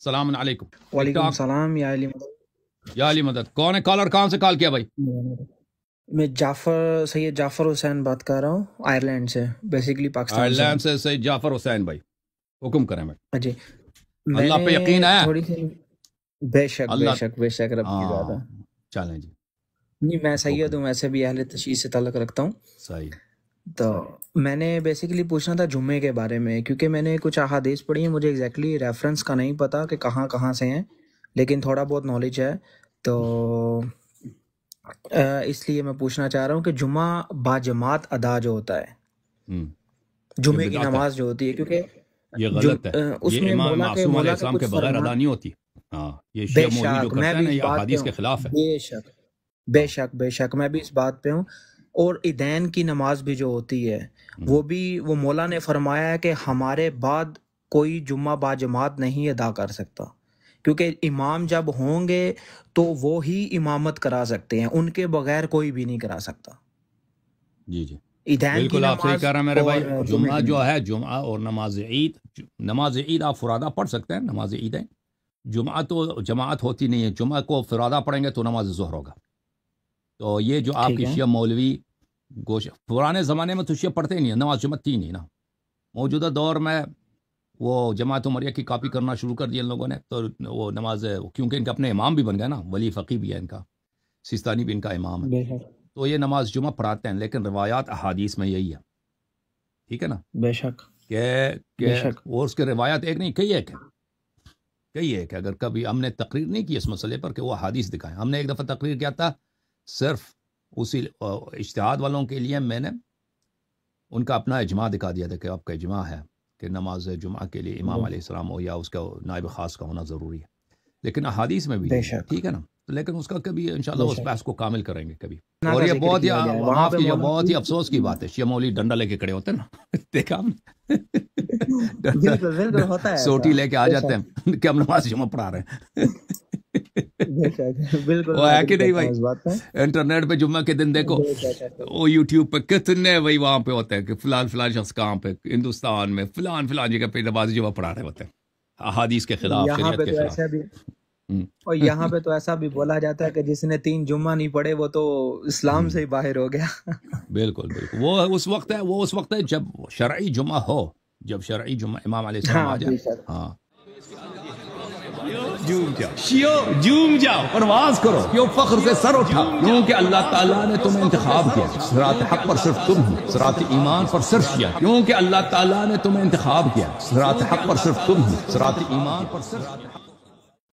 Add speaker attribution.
Speaker 1: السلام علیکم.
Speaker 2: وعلیکم السلام. یا علی مدد.
Speaker 1: یا علی مدد. کون ہے کالر؟ کہاں سے کال کیا بھائی؟
Speaker 2: میں سید جعفر حسین بات کر رہا ہوں آئرلینڈ سے، بیسیکلی پاکستان.
Speaker 1: آئرلینڈ سے سید جعفر حسین بھائی، حکم کریں بھائی.
Speaker 2: جی
Speaker 1: اللہ پہ یقین ہے؟
Speaker 2: تھوڑی سی بے شک بے شک بے شک رب کی ذات ہے.
Speaker 1: چلیں جی.
Speaker 2: نہیں میں سید ہوں، ویسے بھی اہل تشیع سے تعلق رکھتا ہوں.
Speaker 1: صحیح.
Speaker 2: تو میں نے بیسیکلی پوچھنا تھا جمعے کے بارے میں، کیونکہ میں نے کچھ احادیث پڑھی ہیں، مجھے ایگزیکٹلی ریفرنس کا نہیں پتا کہ کہاں کہاں سے ہیں، لیکن تھوڑا بہت نالج ہے. تو اس لیے میں پوچھنا چاہ رہا ہوں کہ جمعہ باجماعت ادا جو ہوتا ہے، جمعے کی نماز جو ہوتی ہے، کیونکہ
Speaker 1: یہ غلط ہے،
Speaker 2: اس
Speaker 1: یہ
Speaker 2: میں
Speaker 1: امام معصوم علیہ السلام کے بغیر ادا نہیں ہوتی. ہاں یہ شیعہ مولوی جو کرتے ہیں نا، یہ احادیث کے خلاف ہے.
Speaker 2: بے شک بے شک بے شک میں بھی اس بات پہ ہوں. اور عیدین کی نماز بھی جو ہوتی ہے وہ مولا نے فرمایا ہے کہ ہمارے بعد کوئی جمعہ باجماعت نہیں ادا کر سکتا، کیونکہ امام جب ہوں گے تو وہ ہی امامت کرا سکتے ہیں، ان کے بغیر کوئی بھی نہیں کرا سکتا.
Speaker 1: جی جی
Speaker 2: بالکل
Speaker 1: آپ صحیح کہہ رہے ہیں میرے بھائی. جمعہ جو ہے، جمعہ اور نماز عید آپ فرادہ پڑھ سکتے ہیں. نماز عید ہے، جمعہ تو جماعت ہوتی نہیں ہے. جمعہ کو فرادہ پڑھیں گے تو نماز ظہر ہوگا. تو یہ جو آپ کی شیعہ مولوی پرانے زمانے میں تو شیعہ پڑھتے ہی نہیں، نماز جمعہ تھی نہیں نا. موجودہ دور میں وہ جماعت عمریہ کی کاپی کرنا شروع کر دیا ان لوگوں نے. تو وہ نماز، کیونکہ ان کے اپنے امام بھی بن گئے نا، ولی فقی بھی ہے ان کا، سیستانی بھی ان کا امام ہے، تو یہ نماز جمعہ پڑھاتے ہیں. لیکن روایات احادیث میں یہی ہے، ٹھیک ہے نا.
Speaker 2: بے شک
Speaker 1: کہ وہ اس کے روایات ایک نہیں، کئی ایک ہے. اگر کبھی ہم نے تقریر نہیں کی اس مسئلے پر کہ وہ حدیث دکھائیں، ہم نے ایک دفعہ تقریر کیا تھا صرف اسی اجتہاد والوں کے لیے. میں نے ان کا اپنا اجماع دکھا دیا تھا کہ آپ کا اجماع ہے کہ نماز جمعہ کے لیے امام علیہ السلام ہو یا اس کا نائب خاص کا ہونا ضروری ہے. لیکن احادیث میں بھی ٹھیک ہے نا. لیکن اس کا کبھی انشاءاللہ اس بحث کو کامل کریں گے کبھی. اور یہ بہت ہی وہاں کی بہت ہی افسوس کی بات ہے، شیعہ مولوی ڈنڈا لے کے کھڑے ہوتے ہیں نا، دیکھا ہم نے، سوٹی لے کے آ جاتے ہیں کہ ہم نماز جمعہ پڑھا رہے ہیں.
Speaker 2: بالکل
Speaker 1: وہ ہے کہ نہیں بھائی؟ انٹرنیٹ پہ جمعہ کے دن دیکھو، وہ یوٹیوب پہ کتنے وہی وہاں پہ ہوتے ہیں کہ فلان شخص کہاں پہ ہندوستان میں فلان جگہ پہ نماز جمعہ پڑھا رہے ہوتے ہیں احادیث کے خلاف، شریعت کے خلاف.
Speaker 2: اور یہاں پہ تو ایسا بھی بولا جاتا ہے کہ جس نے 3 جمعہ نہیں پڑھے وہ تو اسلام سے ہی باہر ہو گیا. بالکل
Speaker 1: وہ اس وقت ہے جب شرعی جمعہ ہو، جب شرعی جمعہ امام علیہ السلام آ جائے. ہاں جوم جاؤ، پرواز کرو، کیوں فخر سے سر اٹھا، کیونکہ اللہ تعالیٰ نے تمہیں انتخاب کیا. صراط حق پر صرف تم ہو، صراط ایمان پر صرف شیعہ، کیونکہ اللہ تعالیٰ نے تمہیں انتخاب کیا. صراط حق پر صرف تم ہو، صراط ایمان پر صرف